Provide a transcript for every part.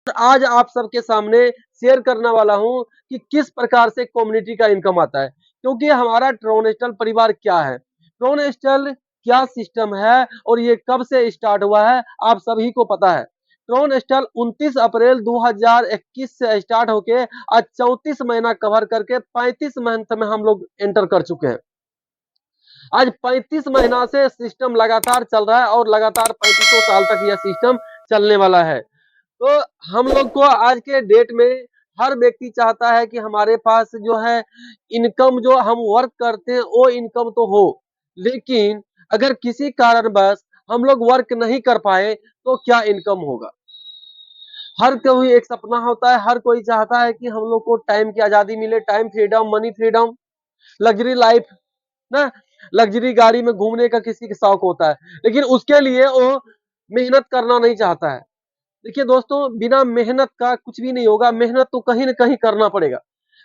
आज आप सबके सामने शेयर करने वाला हूं कि किस प्रकार से कम्युनिटी का इनकम आता है, क्योंकि हमारा ट्रोनेस्टल परिवार क्या है, ट्रोनेस्टल क्या सिस्टम है और ये कब से स्टार्ट हुआ है आप सभी को पता है। ट्रोनेस्टल 29 अप्रैल 2021 से स्टार्ट होके आज 34 महीना कवर करके 35 मंथ में हम लोग एंटर कर चुके हैं। आज 35 महीना से सिस्टम लगातार चल रहा है और लगातार 35 साल तक यह सिस्टम चलने वाला है। तो हम लोग को आज के डेट में हर व्यक्ति चाहता है कि हमारे पास जो है इनकम, जो हम वर्क करते हैं वो इनकम तो हो, लेकिन अगर किसी कारणवश हम लोग वर्क नहीं कर पाए तो क्या इनकम होगा। हर कोई एक सपना होता है, हर कोई चाहता है कि हम लोग को टाइम की आजादी मिले, time freedom, money freedom, luxury life ना, लग्जरी गाड़ी में घूमने का किसी का शौक होता है, लेकिन उसके लिए वो मेहनत करना नहीं चाहता है। देखिए दोस्तों, बिना मेहनत का कुछ भी नहीं होगा, मेहनत तो कहीं न कहीं करना पड़ेगा।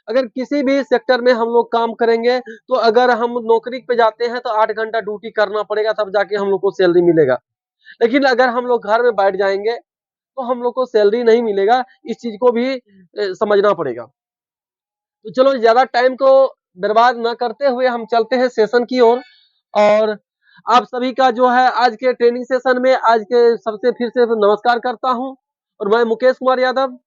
अगर किसी भी सेक्टर में हम लोग काम करेंगे, तो अगर हम नौकरी पे जाते हैं तो 8 घंटा ड्यूटी करना पड़ेगा, तब जाके हम लोग को सैलरी मिलेगा। लेकिन अगर हम लोग घर में बैठ जाएँगे, तो हम लोग को सैलरी नहीं मिलेगा, इस चीज़ को भी समझना पड़ेगा। तो चलो ज़्यादा टाइम को बर्बाद ना करते हुए हम चलते हैं सेशन की ओर। और आप सभी का जो है आज के ट्रेनिंग सेशन में आज के सबसे फिर से नमस्कार करता हूं। और मैं मुकेश कुमार यादव,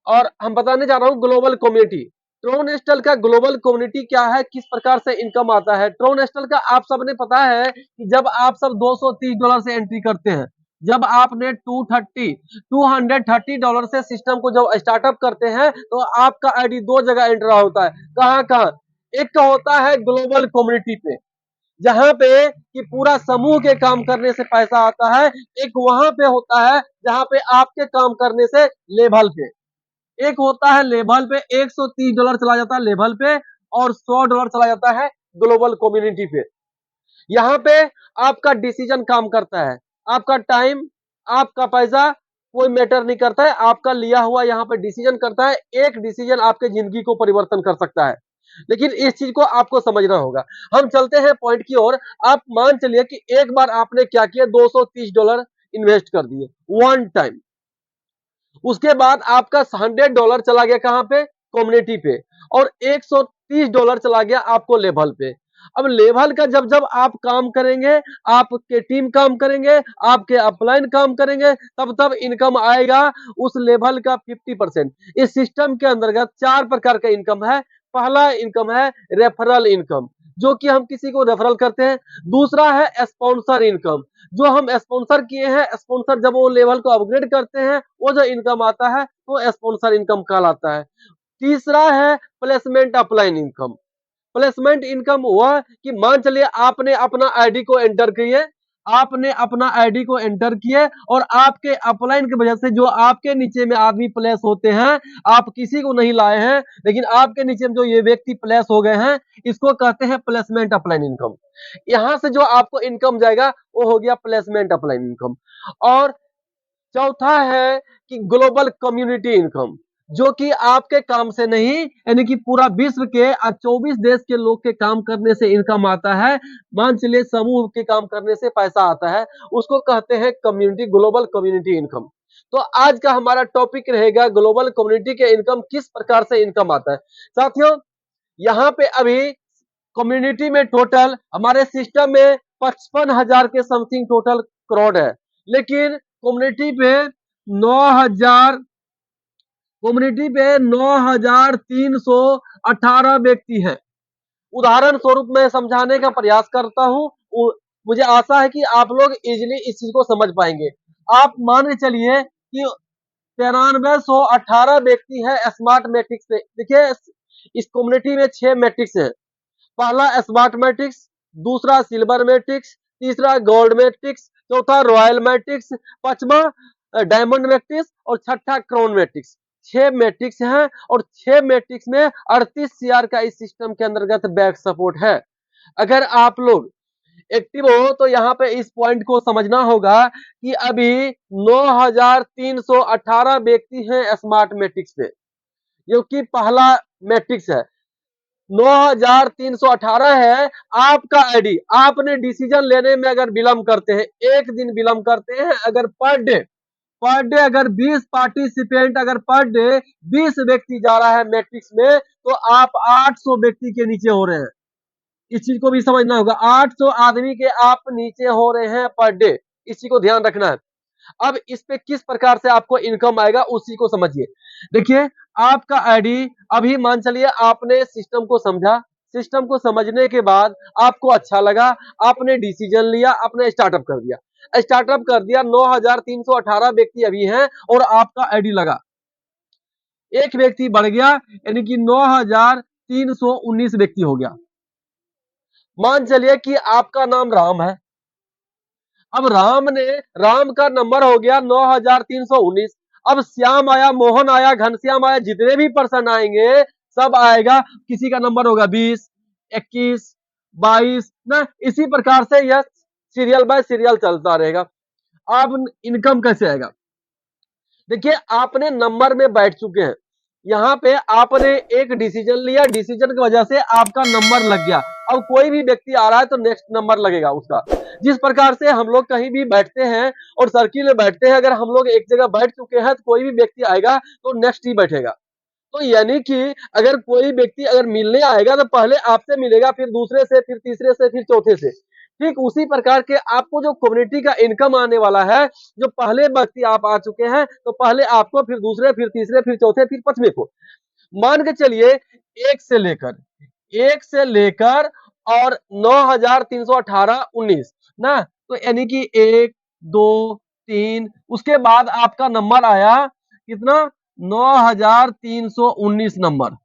और हम बताने जा रहा हूं ग्लोबल कम्युनिटी। ट्रोनेस्टल का ग्लोबल कम्युनिटी क्या है, किस प्रकार से इनकम आता है। ट्रोनेस्टल का आप सबने पता है कि जब आप सब $230 से एंट्री करते हैं, जब आपने 230 डॉलर से सिस्टम को जब स्टार्टअप करते हैं, तो आपका आईडी दो जगह एंटर होता है। कहां कहां? एक का होता है ग्लोबल कम्युनिटी पे, जहां पे कि पूरा समूह के काम करने से पैसा आता है। एक वहां पे होता है जहां पे आपके काम करने से लेवल पे, एक होता है लेवल पे $130 चला जाता है लेवल पे, और $100 चला जाता है ग्लोबल कम्युनिटी पे। यहाँ पे आपका डिसीजन काम करता है, आपका टाइम, आपका पैसा कोई मैटर नहीं करता है, आपका लिया हुआ यहाँ पे डिसीजन करता है। एक डिसीजन आपके जिंदगी को परिवर्तन कर सकता है, लेकिन इस चीज को आपको समझना होगा। हम चलते हैं पॉइंट की ओर। आप मान चलिए कि एक बार आपने क्या किया, $230 इन्वेस्ट कर दिए वन टाइम। उसके बाद आपका $100 चला गया कहां पे, कम्युनिटी पे, और $130 चला गया आपको लेवल पे। अब लेवल का जब जब आप काम करेंगे, आपके टीम काम करेंगे, आपके अपलाइन काम करेंगे, तब तब इनकम आएगा उस लेवल का 50%। इस सिस्टम के अंतर्गत चार प्रकार का इनकम है। पहला इनकम है रेफरल इनकम, जो कि हम किसी को रेफरल करते हैं। दूसरा है स्पॉन्सर इनकम, जो हम स्पॉन्सर किए हैं, स्पॉन्सर जब वो लेवल को अपग्रेड करते हैं, वो जो इनकम आता है वो स्पॉन्सर इनकम कहलाता है। तीसरा है placement upline income. Placement income हुआ कि मान चलिए आपने अपना आईडी को एंटर किए, आपने अपना आईडी को एंटर किए, और आपके अपलाइन की वजह से जो आपके नीचे में आदमी प्लेस होते हैं, आप किसी को नहीं लाए हैं, लेकिन आपके नीचे में जो ये व्यक्ति प्लेस हो गए हैं, इसको कहते हैं प्लेसमेंट अपलाइन इनकम। यहां से जो आपको इनकम जाएगा वो हो गया प्लेसमेंट अपलाइन इनकम। और चौथा है कि ग्लोबल कम्युनिटी इनकम, जो कि आपके काम से नहीं, यानी कि पूरा विश्व के 24 देश के लोग के काम करने से इनकम आता है। मान चलिए समूह के काम करने से पैसा आता है, उसको कहते हैं कम्युनिटी, ग्लोबल कम्युनिटी इनकम। तो आज का हमारा टॉपिक रहेगा ग्लोबल कम्युनिटी के इनकम, किस प्रकार से इनकम आता है। साथियों, यहाँ पे अभी कम्युनिटी में टोटल हमारे सिस्टम में 55,000 के समथिंग टोटल करोड़ है, लेकिन कम्युनिटी पे 9,000, कम्युनिटी पे 9,318 व्यक्ति हैं। उदाहरण स्वरूप मैं समझाने का प्रयास करता हूं, मुझे आशा है कि आप लोग इजीली इस चीज को समझ पाएंगे। आप मान के चलिए कि 9318 व्यक्ति है स्मार्ट मैट्रिक्स पे। देखिए, इस कम्युनिटी में 6 मैट्रिक्स है। पहला स्मार्ट मैट्रिक्स, दूसरा सिल्वर मैट्रिक्स, तीसरा गोल्ड मैट्रिक्स, चौथा रॉयल मैट्रिक्स, पांचवा डायमंड मैट्रिक्स, और छठा क्राउन मैट्रिक्स। 6 मैट्रिक्स हैं, और 6 मैट्रिक्स में 38 सीआर का इस सिस्टम के अंतर्गत बैक सपोर्ट है। अगर आप लोग एक्टिव हो तो यहाँ पे इस पॉइंट को समझना होगा कि अभी 9,318 व्यक्ति हैं स्मार्ट मैट्रिक्स पे, जो कि पहला मैट्रिक्स है। 9,318 है आपका आईडी। आपने डिसीजन लेने में अगर विलंब करते हैं, एक दिन विलंब करते हैं अगर पर डे, पर डे अगर 20 पार्टिसिपेंट अगर पर डे 20 व्यक्ति जा रहा है मैट्रिक्स में, तो आप 800 व्यक्ति के नीचे हो रहे हैं। इस चीज को भी समझना होगा, 800 आदमी के आप नीचे हो रहे हैं पर डे, इस चीज को ध्यान रखना है। अब इस पे किस प्रकार से आपको इनकम आएगा उसी को समझिए। देखिए, आपका आईडी, अभी मान चलिए आपने सिस्टम को समझा, सिस्टम को समझने के बाद आपको अच्छा लगा, आपने डिसीजन लिया, आपने स्टार्टअप कर दिया। स्टार्टअप कर दिया, 9318 व्यक्ति अभी हैं और आपका आईडी लगा, एक व्यक्ति बढ़ गया, यानी कि 9319 व्यक्ति हो गया। मान चलिए कि आपका नाम राम है, अब राम का नंबर हो गया 9319। अब श्याम आया, मोहन आया, घनश्याम आया, जितने भी पर्सन आएंगे सब आएगा, किसी का नंबर होगा 20, 21, 22 ना, इसी प्रकार से यह सीरियल बाय सीरियल चलता रहेगा। अब इनकम कैसे आएगा? देखिए, आपने नंबर में बैठ चुके हैं, यहाँ पे आपने एक डिसीजन लिया, डिसीजन की वजह से आपका नंबर लग गया। अब कोई भी व्यक्ति आ रहा है तो नेक्स्ट नंबर लगेगा उसका। जिस प्रकार से हम लोग कहीं भी बैठते हैं और सर्किल में बैठते हैं, अगर हम लोग एक जगह बैठ चुके हैं तो कोई भी व्यक्ति आएगा तो नेक्स्ट ही बैठेगा। तो यानी कि अगर कोई व्यक्ति अगर मिलने आएगा तो पहले आपसे मिलेगा, फिर दूसरे से, फिर तीसरे से, फिर चौथे से। ठीक उसी प्रकार के आपको जो कम्युनिटी का इनकम आने वाला है, जो पहले व्यक्ति आप आ चुके हैं तो पहले आपको, फिर दूसरे, फिर तीसरे, फिर चौथे, फिर पांचवें को, मान के चलिए एक से लेकर और 9318 19 ना, तो यानी कि 1 2 3, उसके बाद आपका नंबर आया कितना, 9319 नंबर।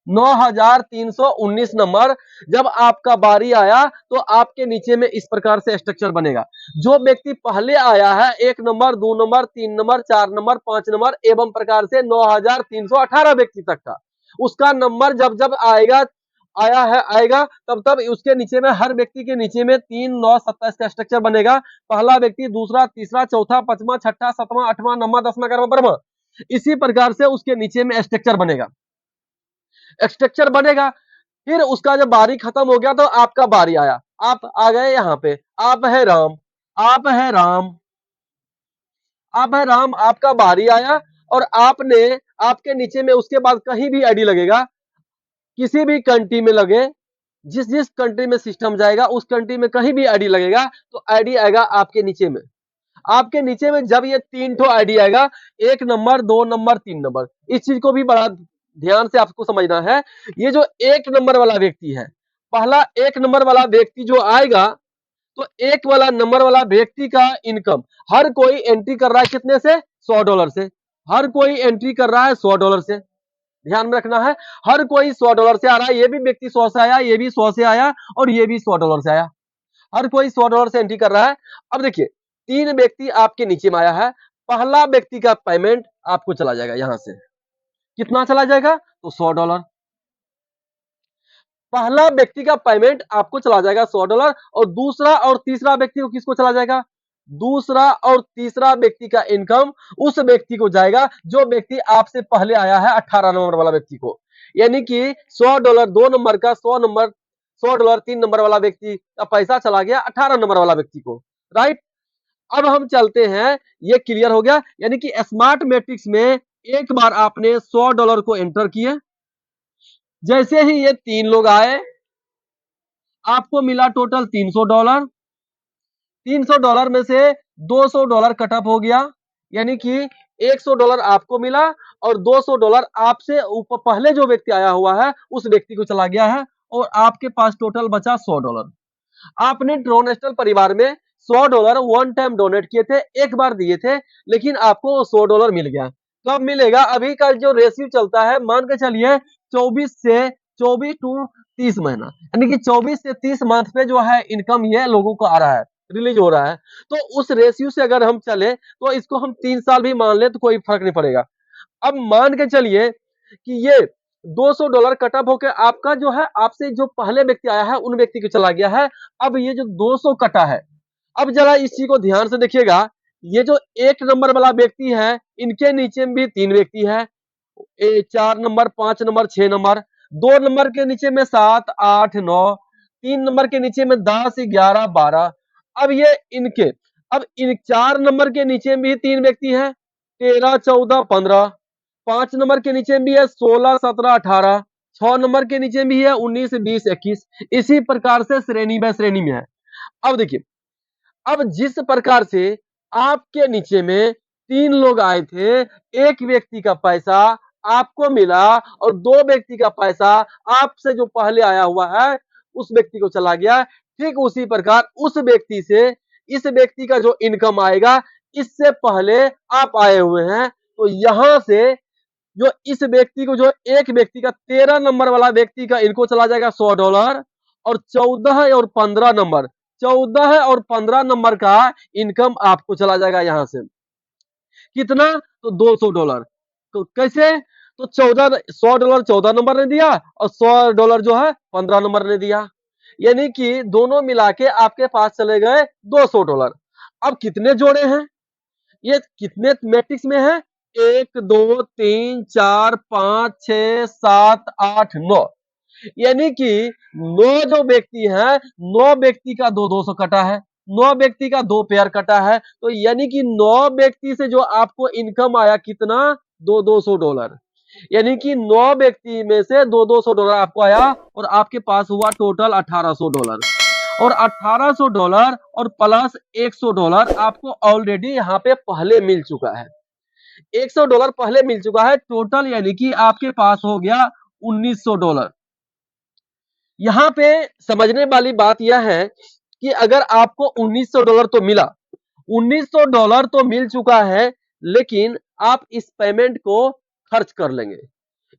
9319 नंबर जब आपका बारी आया तो आपके नीचे में इस प्रकार से स्ट्रक्चर बनेगा। जो व्यक्ति पहले आया है, 1 number, 2 number, 3 number, 4 number, 5 number एवं प्रकार से 9318 व्यक्ति तक का, उसका नंबर जब जब आएगा तब तब उसके नीचे में, हर व्यक्ति के नीचे में 3 9 27 का स्ट्रक्चर बनेगा। पहला व्यक्ति, दूसरा, तीसरा, चौथा, पांचवा, छठा, सातवां, आठवां, नौवां, 10वां, 11वां, 12वां, इसी प्रकार से उसके नीचे में स्ट्रक्चर बनेगा। फिर उसका जब बारी खत्म हो गया तो आपका बारी आया, आप आ गए यहाँ पे, आप है राम, आप है राम, आप है राम, आपका बारी आया और आपने, आपके नीचे में उसके बाद कहीं भी आईडी लगेगा, किसी भी कंट्री में लगे, जिस जिस कंट्री में सिस्टम जाएगा उस कंट्री में कहीं भी आईडी लगेगा तो आईडी आएगा आपके नीचे में। आपके नीचे में जब ये 3 ठो आईडी आएगा, 1 नंबर, 2 नंबर, 3 नंबर, इस चीज को भी बड़ा ध्यान से आपको समझना है। ये जो 1 नंबर वाला व्यक्ति है, पहला 1 नंबर वाला व्यक्ति जो आएगा, तो 1 वाला नंबर वाला व्यक्ति का इनकम, हर कोई एंट्री कर रहा है कितने से, $100 से। हर कोई एंट्री कर रहा है $100 से, ध्यान में रखना है, हर कोई $100 से आ रहा है। ये भी व्यक्ति 100 से आया, ये भी 100 से आया और ये भी $100 से आया, हर कोई $100 से एंट्री कर रहा है। अब देखिए, 3 व्यक्ति आपके नीचे में आया है, पहला व्यक्ति का पेमेंट आपको चला जाएगा, यहां से कितना चला जाएगा, तो $100। पहला व्यक्ति का पेमेंट आपको चला जाएगा $100, और दूसरा और तीसरा व्यक्ति को किसको चला जाएगा, दूसरा और तीसरा व्यक्ति का इनकम उस व्यक्ति को जाएगा जो व्यक्ति आपसे पहले आया है, 18 नंबर वाला व्यक्ति को। यानी कि $100 2 नंबर का, $100 3 नंबर वाला व्यक्ति का पैसा चला गया 18 नंबर वाला व्यक्ति को, राइट। अब हम चलते हैं, ये क्लियर हो गया। यानी कि स्मार्ट मैट्रिक्स में एक बार आपने $100 को एंटर किए, जैसे ही ये 3 लोग आए, आपको मिला टोटल $300। $300 में से $200 कटअप हो गया, यानी कि $100 आपको मिला और $200 आपसे ऊपर पहले जो व्यक्ति आया हुआ है उस व्यक्ति को चला गया है, और आपके पास टोटल बचा $100। आपने ट्रोनेस्टल परिवार में $100 वन टाइम डोनेट किए थे, एक बार दिए थे, लेकिन आपको $100 मिल गया। कब मिलेगा? अभी का जो रेशियो चलता है, मान के चलिए 24 टू 30 महीना, यानी कि 24 से 30 मंथ पे जो है इनकम ये लोगों को आ रहा है, रिलीज हो रहा है। तो उस रेशियो से अगर हम चले तो इसको हम 3 साल भी मान ले तो कोई फर्क नहीं पड़ेगा। अब मान के चलिए कि ये $200 कटअप होकर आपका जो है, आपसे जो पहले व्यक्ति आया है उन व्यक्ति को चला गया है। अब ये जो 200 कटा है, अब जरा इस चीज को ध्यान से देखिएगा, ये जो 1 नंबर वाला व्यक्ति है, इनके नीचे में भी 3 व्यक्ति है, 4 नंबर, 5 नंबर, 6 नंबर, 2 नंबर के नीचे में 7 8 9, 3 नंबर के नीचे में 10 11 12। अब ये इनके, अब इन 4 नंबर के नीचे में भी 3 व्यक्ति हैं, 13, 14, 15। 5 नंबर के नीचे भी है 16, 17, 18। 6 नंबर के नीचे भी है 19, 20, 21। इसी प्रकार से श्रेणी बाय श्रेणी में है। अब देखिए, अब जिस प्रकार से आपके नीचे में 3 लोग आए थे, एक व्यक्ति का पैसा आपको मिला और 2 व्यक्ति का पैसा आपसे जो पहले आया हुआ है उस व्यक्ति को चला गया। ठीक उसी प्रकार उस व्यक्ति से इस व्यक्ति का जो इनकम आएगा, इससे पहले आप आए हुए हैं, तो यहां से जो इस व्यक्ति को जो एक व्यक्ति का 13 नंबर वाला व्यक्ति का इनको चला जाएगा $100 और 14 और 15 नंबर 14 और 15 नंबर का इनकम आपको चला जाएगा यहां से। कितना? तो $200। तो कैसे? तो 14 $100 14 नंबर ने दिया और $100 जो है 15 नंबर ने दिया, यानी कि दोनों मिला के आपके पास चले गए $200। अब कितने जोड़े हैं? ये कितने मैट्रिक्स में है? 1, 2, 3, 4, 5, 6, 7, 8, 9, यानी कि 9 जो व्यक्ति है, 9 व्यक्ति का 2-200 कटा है, 9 व्यक्ति का 2 पेयर कटा है, तो यानी कि 9 व्यक्ति से जो आपको इनकम आया कितना? $200। यानी कि 9 व्यक्ति में से $200 आपको आया और आपके पास हुआ टोटल $1800। और $1800 और प्लस $100 आपको ऑलरेडी यहाँ पे पहले मिल चुका है। $100 पहले मिल चुका है टोटल, यानी कि आपके पास हो गया $1900। यहाँ पे समझने वाली बात यह है कि अगर आपको $1900 तो मिला, $1900 तो मिल चुका है, लेकिन आप इस पेमेंट को खर्च कर लेंगे।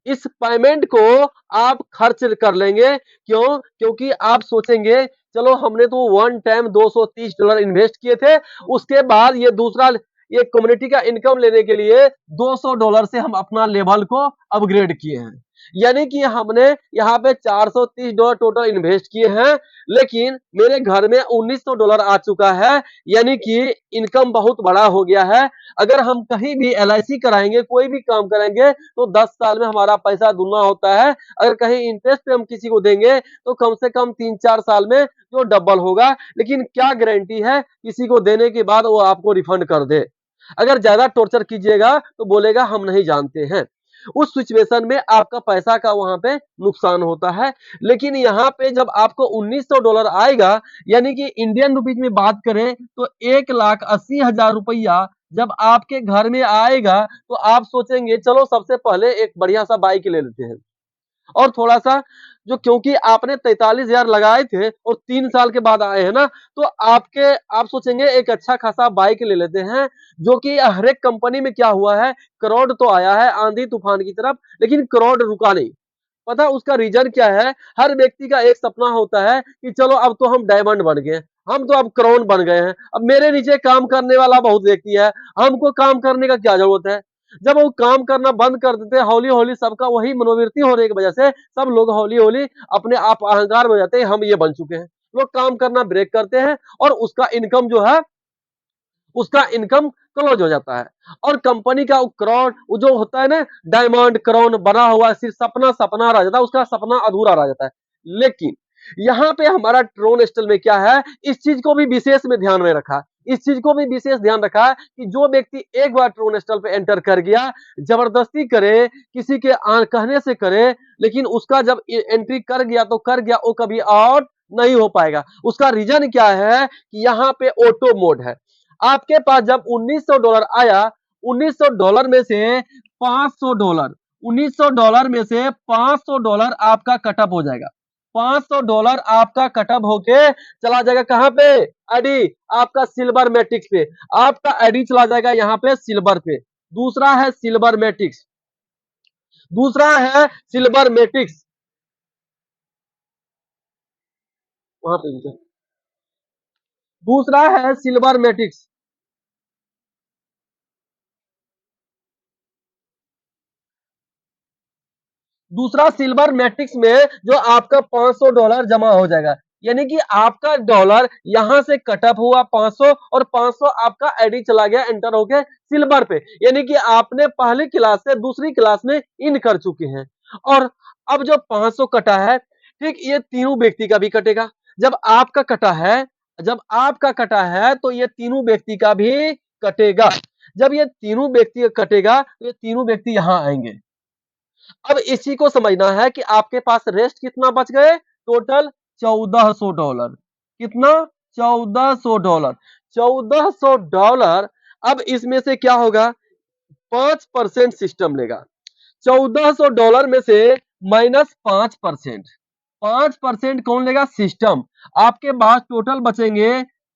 इस पेमेंट को आप खर्च कर लेंगे। क्यों? क्योंकि आप सोचेंगे चलो हमने तो वन टाइम $230 इन्वेस्ट किए थे, उसके बाद ये दूसरा ये कम्युनिटी का इनकम लेने के लिए $200 से हम अपना लेवल को अपग्रेड किए हैं। यानी कि हमने यहाँ पे $430 टोटल इन्वेस्ट किए हैं, लेकिन मेरे घर में $1900 आ चुका है, यानी कि इनकम बहुत बड़ा हो गया है। अगर हम कहीं भी LIC कराएंगे, कोई भी काम करेंगे, तो 10 साल में हमारा पैसा दुगना होता है। अगर कहीं इंटरेस्ट पे हम किसी को देंगे तो कम से कम 3-4 साल में जो डबल होगा, लेकिन क्या गारंटी है किसी को देने के बाद वो आपको रिफंड कर दे। अगर ज्यादा टॉर्चर कीजिएगा तो बोलेगा हम नहीं जानते हैं। उस सिचुएशन में आपका पैसा का वहां पे नुकसान होता है। लेकिन यहाँ पे जब आपको $1900 आएगा, यानी कि इंडियन रुपीज में बात करें तो 1,80,000 रुपया जब आपके घर में आएगा, तो आप सोचेंगे चलो सबसे पहले एक बढ़िया सा बाइक ले लेते हैं और थोड़ा सा जो, क्योंकि आपने 43,000 लगाए थे और 3 साल के बाद आए हैं ना, तो आप सोचेंगे एक अच्छा खासा बाइक ले लेते हैं। जो कि हर एक कंपनी में क्या हुआ है, करोड़ तो आया है आंधी तूफान की तरफ, लेकिन करोड़ रुका नहीं। पता उसका रीजन क्या है? हर व्यक्ति का एक सपना होता है कि चलो अब तो हम डायमंड बन गए, हम तो अब क्राउन बन गए हैं, अब मेरे नीचे काम करने वाला बहुत व्यक्ति है, हमको काम करने का क्या जरूरत है। जब वो काम करना बंद कर देते हैं, हौली हौली सबका वही मनोवृत्ति होने की वजह से सब लोग हौली हौली अपने आप अहंकार में हो जाते हैं, हम ये बन चुके हैं। लोग काम करना ब्रेक करते हैं और उसका इनकम क्लोज हो जाता है। और कंपनी का क्राउन जो होता है ना, डायमंड क्राउन बना हुआ सिर्फ सपना सपना रह जाता है, उसका सपना अधूरा रह जाता है। लेकिन यहाँ पे हमारा ट्रोन स्टाइल में क्या है, इस चीज को भी विशेष में ध्यान में रखा, इस चीज को भी विशेष ध्यान रखा कि जो व्यक्ति एक बार ट्रोन स्टाइल पे एंटर कर गया, जबरदस्ती करे, किसी के कहने से करे, लेकिन उसका जब एंट्री कर गया तो कर गया, वो कभी आउट नहीं हो पाएगा। उसका रीजन क्या है कि यहाँ पे ऑटो मोड है। आपके पास जब $1900 आया, $1900 में से $500, $1900 में से $500 आपका कटअप हो जाएगा। $500 आपका कटअप होके चला जाएगा कहां पे? आईडी आपका सिल्वर मैट्रिक्स पे। आपका आईडी चला जाएगा यहाँ पे सिल्वर पे। दूसरा है सिल्वर मैट्रिक्स, दूसरा है सिल्वर मैट्रिक्स, वहां पे दूसरा है सिल्वर मैट्रिक्स। दूसरा सिल्वर मैट्रिक्स में जो आपका $500 जमा हो जाएगा, यानी कि आपका डॉलर यहां से कटअप हुआ 500 और 500 आपका आईडी चला गया एंटर हो गया सिल्वर पे, यानी कि आपने पहली क्लास से दूसरी क्लास में इन कर चुके हैं। और अब जो 500 कटा है, ठीक ये तीनों व्यक्ति का भी कटेगा। जब आपका कटा है, जब आपका कटा है तो ये तीनों व्यक्ति का भी कटेगा। जब ये तीनों व्यक्ति कटेगा तो ये तीनों व्यक्ति यहां आएंगे। अब इसी को समझना है कि आपके पास रेस्ट कितना बच गए, टोटल $1400। कितना? $1400। $1400। अब इसमें से क्या होगा, 5% सिस्टम लेगा। $1400 में से -5%, 5% कौन लेगा, सिस्टम। आपके पास टोटल बचेंगे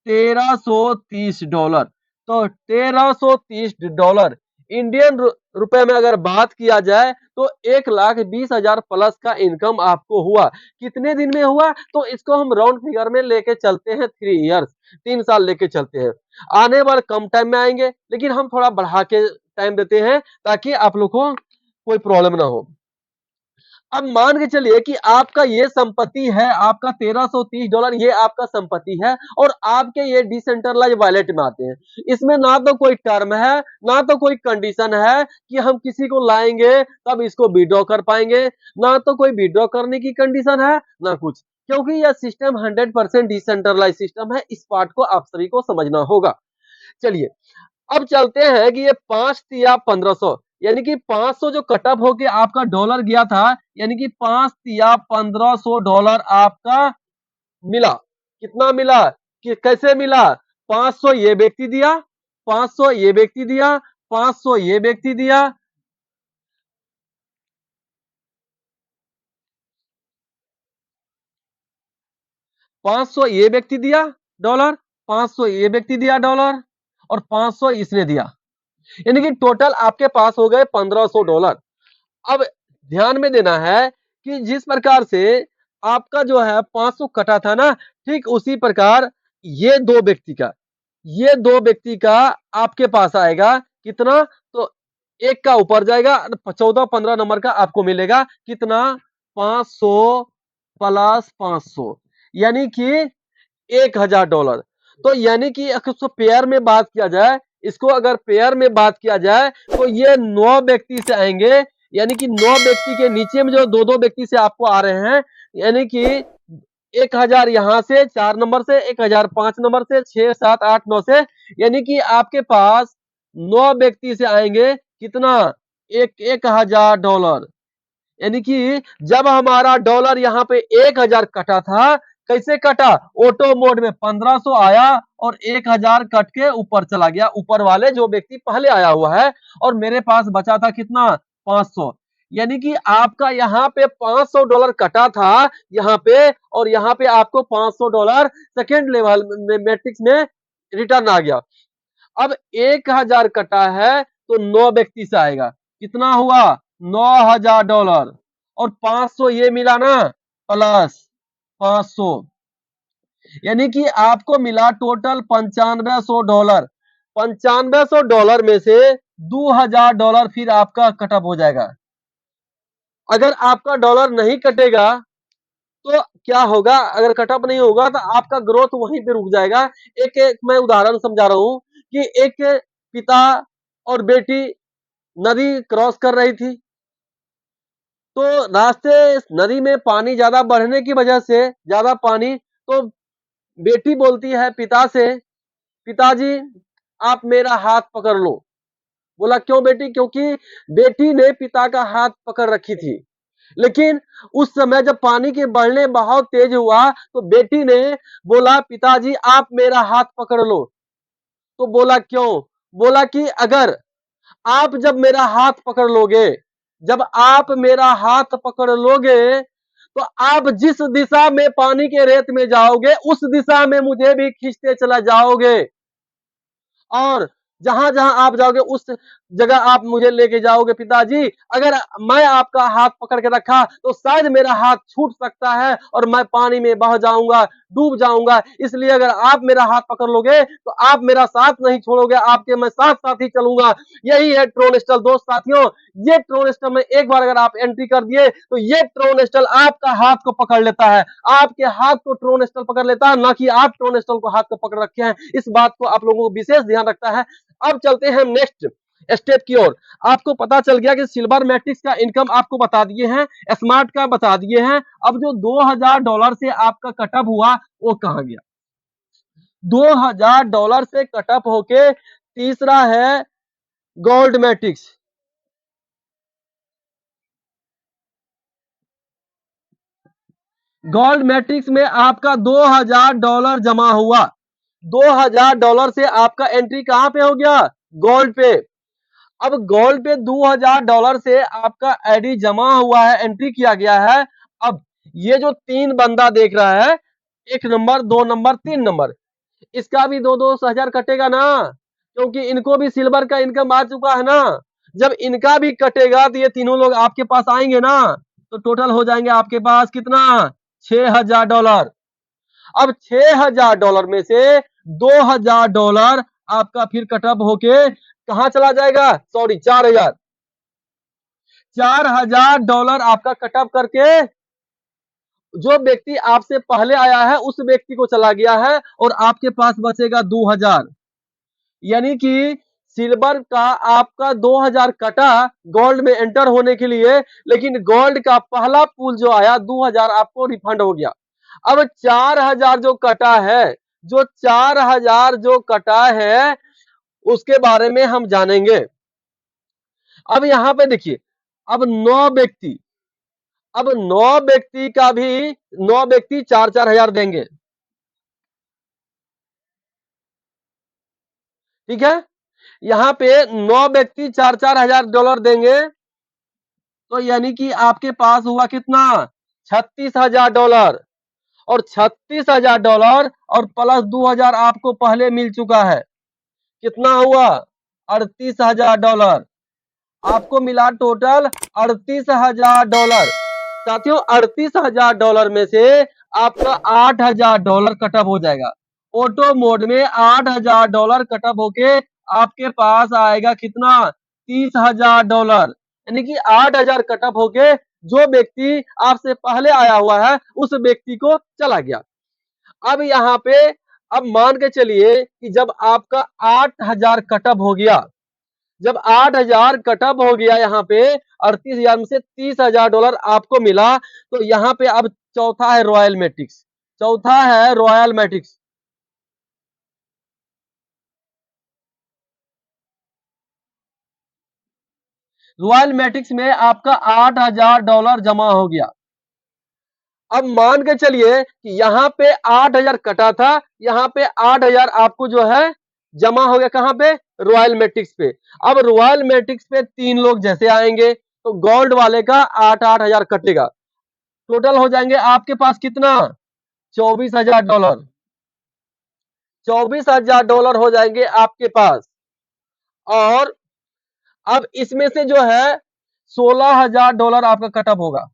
$1330। तो $1330 इंडियन रुपए में अगर बात किया जाए तो 1,20,000 प्लस का इनकम आपको हुआ। कितने दिन में हुआ, तो इसको हम राउंड फिगर में लेके चलते हैं 3 इयर्स, 3 साल लेके चलते हैं। आने वाले कम टाइम में आएंगे, लेकिन हम थोड़ा बढ़ा के टाइम देते हैं ताकि आप लोग को कोई प्रॉब्लम ना हो। अब मान के चलिए कि आपका ये संपत्ति है, आपका $1330 ये आपका संपत्ति है और आपके ये डिसेंट्रलाइज वॉलेट में आते हैं। इसमें ना तो कोई टर्म है, ना तो कोई कंडीशन है कि हम किसी को लाएंगे तब इसको विड्रॉ कर पाएंगे, ना तो कोई विड्रॉ करने की कंडीशन है, ना कुछ। क्योंकि यह सिस्टम 100% डिसेंट्रलाइज सिस्टम है। इस पार्ट को आप सभी को समझना होगा। चलिए अब चलते हैं कि ये 5 या 1500, यानी कि 500 जो कटअप होके आपका डॉलर गया था, यानी कि 5 या $1500 आपका मिला। कितना मिला, कि कैसे मिला, 500 ये व्यक्ति दिया, 500 ये व्यक्ति दिया, 500 ये व्यक्ति दिया, 500 ये व्यक्ति दिया डॉलर, 500 ये व्यक्ति दिया डॉलर और 500 इसने दिया, यानी कि टोटल आपके पास हो गए $1500। अब ध्यान में देना है कि जिस प्रकार से आपका जो है 500 कटा था ना, ठीक उसी प्रकार ये दो व्यक्ति का, ये दो व्यक्ति का आपके पास आएगा। कितना, तो एक का ऊपर जाएगा, 14-15 नंबर का आपको मिलेगा। कितना, 500 प्लस 500, यानी कि $1000। तो यानी कि अगर इसको पेयर में बात किया जाए, इसको अगर पेयर में बात किया जाए तो ये 9 व्यक्ति से आएंगे, यानी कि 9 व्यक्ति के नीचे में जो दो दो व्यक्ति से आपको आ रहे हैं, यानी कि 1000 यहां से 4 नंबर से, 1000 5 नंबर से, 6 7 8 9 से, यानी कि आपके पास 9 व्यक्ति से आएंगे। कितना, $1000। यानी कि जब हमारा डॉलर यहाँ पे 1000 कटा था, कैसे कटा, ऑटो मोड में 1500 आया और 1000 कट के ऊपर चला गया, ऊपर वाले जो व्यक्ति पहले आया हुआ है, और मेरे पास बचा था कितना, 500। यानी कि आपका यहाँ पे $500 कटा था यहाँ पे, और यहाँ पे आपको $500 सेकेंड लेवल में मैट्रिक्स में रिटर्न आ गया। अब 1000 कटा है तो 9 व्यक्ति से आएगा। कितना हुआ, $9000। और 500 ये मिला ना, प्लस 500, यानी कि आपको मिला टोटल $9500। $9500 में से $2000 फिर आपका कटअप हो जाएगा। अगर आपका डॉलर नहीं कटेगा तो क्या होगा, अगर कटअप नहीं होगा तो आपका ग्रोथ वहीं पे रुक जाएगा। एक मैं उदाहरण समझा रहा हूं कि एक पिता और बेटी नदी क्रॉस कर रही थी, तो रास्ते नदी में पानी ज्यादा बढ़ने की वजह से, ज्यादा पानी, तो बेटी बोलती है पिता से, पिताजी आप मेरा हाथ पकड़ लो। बोला क्यों बेटी, क्योंकि बेटी ने पिता का हाथ पकड़ रखी थी। लेकिन उस समय जब पानी के बढ़ने बहुत तेज हुआ तो बेटी ने बोला पिताजी आप मेरा हाथ पकड़ लो। तो बोला क्यों, बोला कि अगर आप जब मेरा हाथ पकड़ लोगे, जब आप मेरा हाथ पकड़ लोगे तो आप जिस दिशा में पानी के रेत में जाओगे उस दिशा में मुझे भी खींचते चला जाओगे, और जहां जहां आप जाओगे उस जगह आप मुझे लेके जाओगे पिताजी। अगर मैं आपका हाथ पकड़ के रखा तो शायद मेरा हाथ छूट सकता है और मैं पानी में बह जाऊंगा, डूब जाऊंगा। इसलिए अगर आप मेरा हाथ पकड़ लोगे तो आप मेरा साथ नहीं छोड़ोगे, आपके मैं साथ साथ ही चलूंगा। यही है ट्रोनेस्टल दोस्त साथियों। ये ट्रोनेस्टल में एक बार अगर आप एंट्री कर दिए तो ये ट्रोनेस्टल आपका हाथ को पकड़ लेता है, आपके हाथ को ट्रोनेस्टल पकड़ लेता है, ना कि आप ट्रोनेस्टल को हाथ को पकड़ रखे हैं। इस बात को आप लोगों को विशेष ध्यान रखता है। अब चलते हैं नेक्स्ट स्टेप की ओर। आपको पता चल गया कि सिल्वर मैट्रिक्स का इनकम आपको बता दिए हैं, स्मार्ट का बता दिए हैं। अब जो $2000 से आपका कटअप हुआ वो कहां गया, $2000 से कटअप होके तीसरा है गोल्ड मैट्रिक्स। गोल्ड मैट्रिक्स में आपका $2000 जमा हुआ। $2000 से आपका एंट्री कहां पे हो गया? गोल्ड पे। अब गोल्ड पे $2000 से आपका आईडी जमा हुआ है, एंट्री किया गया है। अब ये जो तीन बंदा देख रहा है, 1 नंबर, 2 नंबर, 3 नंबर, इसका भी 2-2 हजार कटेगा ना, क्योंकि इनको भी सिल्वर का इनकम आ चुका है ना। जब इनका भी कटेगा तो ये तीनों लोग आपके पास आएंगे ना, तो टोटल हो जाएंगे आपके पास कितना? $6000। अब $6000 में से $2000 आपका फिर कटअप होके कहां चला जाएगा? सॉरी, 4000। $4000 आपका कटअप करके जो व्यक्ति आपसे पहले आया है उस व्यक्ति को चला गया है, और आपके पास बचेगा 2000। यानी कि सिल्वर का आपका 2000 कटा गोल्ड में एंटर होने के लिए, लेकिन गोल्ड का पहला पूल जो आया 2000 आपको रिफंड हो गया। अब 4000 जो कटा है, जो 4000 जो कटा है उसके बारे में हम जानेंगे। अब यहां पे देखिए, अब 9 व्यक्ति, अब 9 व्यक्ति का भी 9 व्यक्ति 4-4 हजार देंगे। ठीक है, यहां पे 9 व्यक्ति 4-4 हजार $देंगे, तो यानी कि आपके पास हुआ कितना? $36,000। और $36,000 और प्लस 2000 आपको पहले मिल चुका है, कितना हुआ? $38,000 आपको मिला, टोटल $38,000। साथियों, $38,000 में से आपका $8,000 कटअप हो जाएगा। ऑटो मोड में $8,000 कटअप होके आपके पास आएगा कितना? $30,000। यानी कि 8,000 कटअप होके जो व्यक्ति आपसे पहले आया हुआ है उस व्यक्ति को चला गया। अब यहाँ पे, अब मान के चलिए कि जब आपका 8,000 कटअप हो गया, जब 8,000 कटअप हो गया, यहाँ पे 38,000 में से $30,000 आपको मिला, तो यहाँ पे अब चौथा है रॉयल मैट्रिक्स। चौथा है रॉयल मैट्रिक्स। रॉयल मैट्रिक्स में आपका $8,000 जमा हो गया। अब मान के चलिए कि यहाँ पे 8,000 कटा था, यहाँ पे 8,000 आपको जो है जमा हो गया, कहां पे? रॉयल मैट्रिक्स पे। अब रॉयल मैट्रिक्स पे 3 लोग जैसे आएंगे तो गोल्ड वाले का 8-8 हजार कटेगा, टोटल हो जाएंगे आपके पास कितना? $24,000। $24,000 हो जाएंगे आपके पास। और अब इसमें से जो है $16,000 आपका कटअप होगा,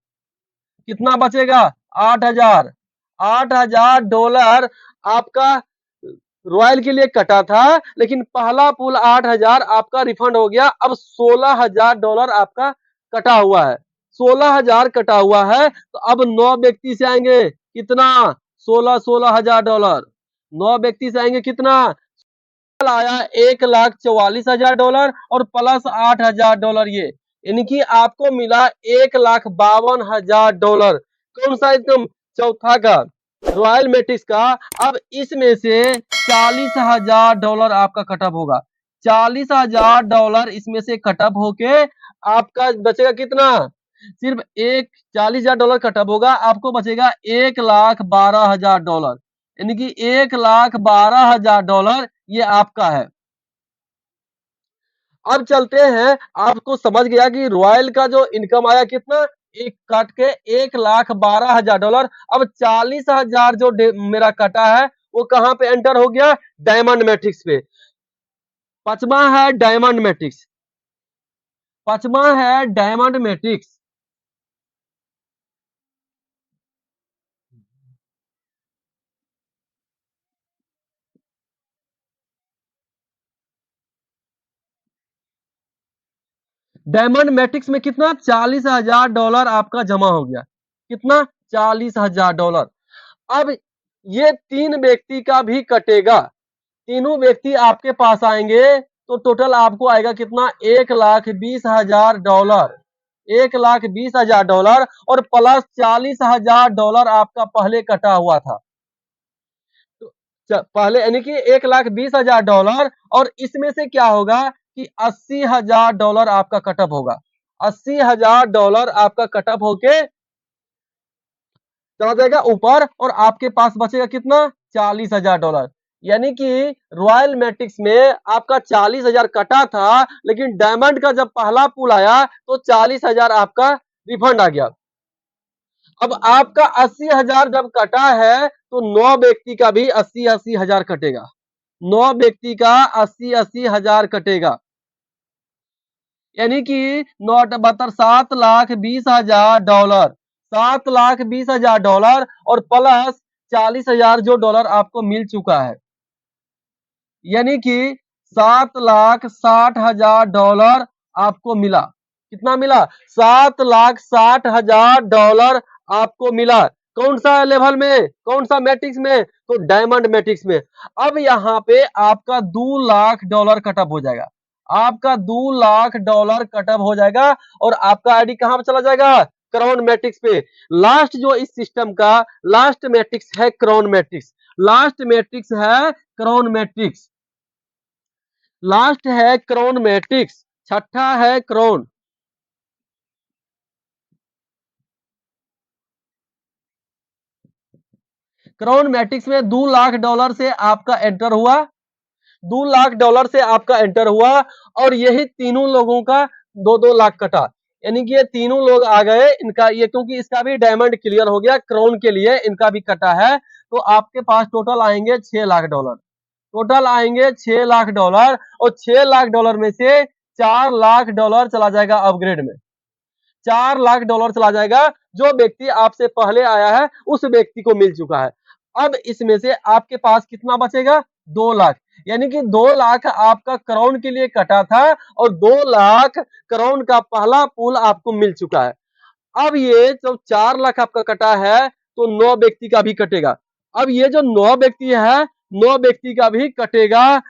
कितना बचेगा? 8,000। $8,000 आपका रॉयल के लिए कटा था, लेकिन पहला पूल 8,000 आपका रिफंड हो गया। अब $16,000 आपका कटा हुआ है। 16,000 कटा हुआ है, तो अब 9 व्यक्ति से आएंगे कितना? 16,000 9 व्यक्ति से आएंगे कितना? आया $1,44,000 और प्लस $8,000 ये, यानी कि आपको मिला $1,52,000। कौन सा एकदम? चौथा का, रॉयल मैट्रिक्स का। अब इसमें से $40,000 आपका कटअप होगा। $40,000 इसमें से कटअप होके आपका बचेगा कितना? सिर्फ एक $40,000 कटअप होगा, आपको बचेगा $1,12,000, यानी कि $1,12,000 ये आपका है। अब चलते हैं, आपको समझ गया कि रॉयल का जो इनकम आया कितना? एक काट के $1,12,000। अब 40,000 जो मेरा कटा है वो कहां पे एंटर हो गया? डायमंड मैट्रिक्स पे। पांचवा है डायमंड मैट्रिक्स। पांचवा है डायमंड मैट्रिक्स। डायमंड मैट्रिक्स में कितना? $40,000 आपका जमा हो गया। कितना? $40,000। अब ये 3 व्यक्ति का भी कटेगा, तीनों व्यक्ति आपके पास आएंगे, तो टोटल आपको आएगा कितना? $1,20,000। $1,20,000 और प्लस $40,000 आपका पहले कटा हुआ था। तो पहले यानी कि $1,20,000, और इसमें से क्या होगा कि $80,000 आपका कटअप होगा। $80,000 आपका कटअप होके चला जाएगा ऊपर और आपके पास बचेगा कितना? $40,000। यानी कि रॉयल मैट्रिक्स में आपका 40,000 कटा था, लेकिन डायमंड का जब पहला पुल आया तो 40,000 आपका रिफंड आ गया। अब आपका 80,000 जब कटा है तो 9 व्यक्ति का भी 80-80 हजार कटेगा। 9 व्यक्ति का 80-80 हजार कटेगा। यानी कि 9 $7,20,000, $7,20,000 और प्लस 40,000 जो डॉलर आपको मिल चुका है। यानी कि $7,60,000 आपको मिला। कितना मिला? $7,60,000 आपको मिला। कौन सा लेवल में? कौन सा मैट्रिक्स में? तो डायमंड मैट्रिक्स में। अब यहाँ पे आपका $2,00,000 कटअप हो जाएगा। आपका $2,00,000 कटअप हो जाएगा और आपका आईडी कहां पे चला जाएगा? क्राउन मैट्रिक्स पे। लास्ट जो इस सिस्टम का लास्ट मैट्रिक्स है क्राउन मैट्रिक्स। लास्ट मैट्रिक्स है क्राउन मैट्रिक्स। लास्ट है क्राउन मैट्रिक्स, छठा है क्राउन। क्राउन मैट्रिक्स में $2,00,000 से आपका एंटर हुआ। $2,00,000 से आपका एंटर हुआ और यही तीनों लोगों का 2-2 लाख कटा। यानी कि ये तीनों लोग आ गए, इनका ये क्योंकि इसका भी डायमंड क्लियर हो गया, क्राउन के लिए इनका भी कटा है, तो आपके पास टोटल आएंगे $6,00,000। टोटल आएंगे $6,00,000 और $6,00,000 में से $4,00,000 चला जाएगा अपग्रेड में। $4,00,000 चला जाएगा। जो व्यक्ति आपसे पहले आया है उस व्यक्ति को मिल चुका है। अब इसमें से आपके पास कितना बचेगा? 2 लाख। यानी कि 2 लाख आपका क्राउन के लिए कटा था और 2 लाख क्राउन का पहला पूल आपको मिल चुका है। अब ये जो 4 लाख आपका कटा है तो 9 व्यक्ति का भी कटेगा। अब ये जो 9 व्यक्ति है, 9 व्यक्ति का भी कटेगा।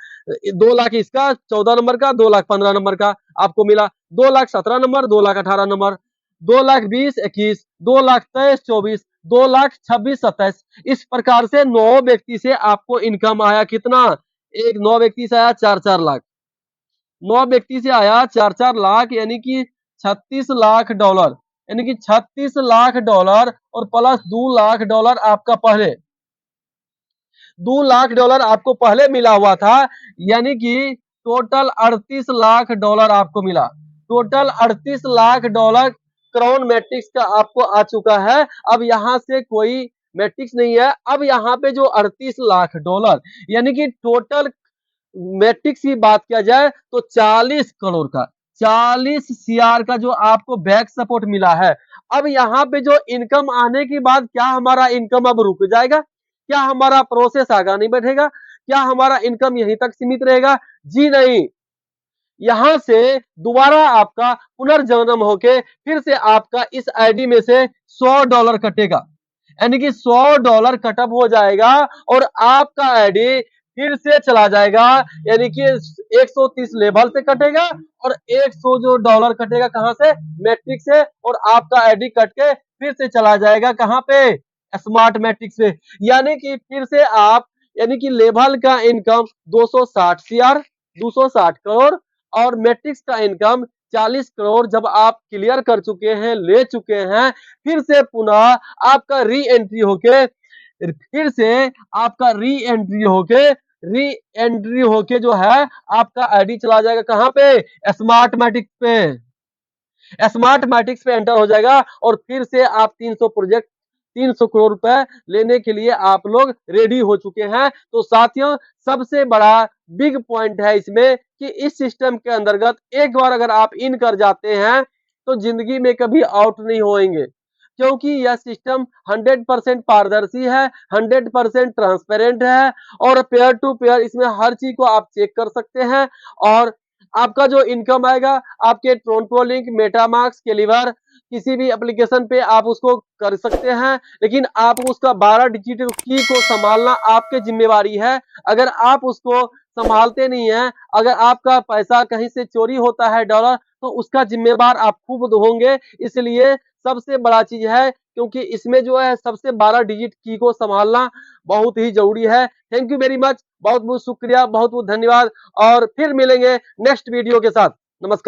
2 लाख इसका 14 नंबर का, 2 लाख 15 नंबर का आपको मिला, 2 लाख 17 नंबर, 2 लाख 18 नंबर, 2 लाख 20 21, 2 लाख 23 24, 2 लाख 26 27। इस प्रकार से 9 व्यक्ति से आपको इनकम आया कितना? एक 9 व्यक्ति से आया 4-4 लाख। 9 व्यक्ति से आया 4-4 लाख यानी कि $36,00,000। यानी कि $36,00,000 और प्लस $2,00,000 आपका पहले $2,00,000 आपको पहले मिला हुआ था। यानी कि टोटल $38,00,000 आपको मिला। टोटल $38,00,000 क्राउन मैट्रिक्स का आपको आ चुका है। अब यहां से कोई मैट्रिक्स नहीं है। अब यहाँ पे जो $38,00,000 यानी कि टोटल मैट्रिक्स की बात किया जाए तो 40 करोड़ का, 40 CR का जो आपको बैक सपोर्ट मिला है। अब यहाँ पे जो इनकम आने के बाद क्या हमारा इनकम अब रुक जाएगा? क्या हमारा प्रोसेस आगे नहीं बढ़ेगा? क्या हमारा इनकम यहीं तक सीमित रहेगा? जी नहीं। यहां से दोबारा आपका पुनर्जन्म होके फिर से आपका इस आईडी में से $100 कटेगा। यानी कि $100 कटअप हो जाएगा और आपका आईडी फिर से चला जाएगा। यानी कि 130 लेवल से कटेगा और 100 जो डॉलर कटेगा कहां से? मैट्रिक्स से, और आपका आईडी कट के फिर से चला जाएगा कहां पे? स्मार्ट मैट्रिक्स पे। यानी कि फिर से आप यानी कि लेवल का इनकम 260 CR, 260 करोड़ और मैट्रिक्स का इनकम 40 करोड़ जब आप क्लियर कर चुके हैं, ले चुके हैं, फिर से पुनः आपका री एंट्री होके फिर से आपका री एंट्री होके जो है आपका आईडी चला जाएगा कहां पे? स्मार्ट मैट्रिक्स पे। स्मार्ट मैट्रिक्स पे एंटर हो जाएगा और फिर से आप 300 करोड़ रुपए लेने के लिए आप लोग रेडी हो चुके हैं। तो साथियों, सबसे बड़ा बिग पॉइंट है इसमें कि इस सिस्टम के अंतर्गत एक बार अगर आप इन कर जाते हैं तो जिंदगी में कभी आउट नहीं होएंगे, क्योंकि यह सिस्टम 100% पारदर्शी है, 100% ट्रांसपेरेंट है और पेयर टू पेयर इसमें हर चीज को आप चेक कर सकते हैं। और आपका जो इनकम आएगा आपके ट्रोन प्रो लिंक, मेटामास्क, केलीवर किसी भी एप्लीकेशन पे आप उसको कर सकते हैं, लेकिन आप उसका 12 डिजिट की को संभालना आपकी जिम्मेवारी है। अगर आप उसको संभालते नहीं है, अगर आपका पैसा कहीं से चोरी होता है डॉलर, तो उसका जिम्मेवार आप खुद होंगे। इसलिए सबसे बड़ा चीज है, क्योंकि इसमें जो है सबसे 12 डिजिट की को संभालना बहुत ही जरूरी है। थैंक यू वेरी मच, बहुत बहुत शुक्रिया, बहुत बहुत धन्यवाद, और फिर मिलेंगे नेक्स्ट वीडियो के साथ। नमस्कार।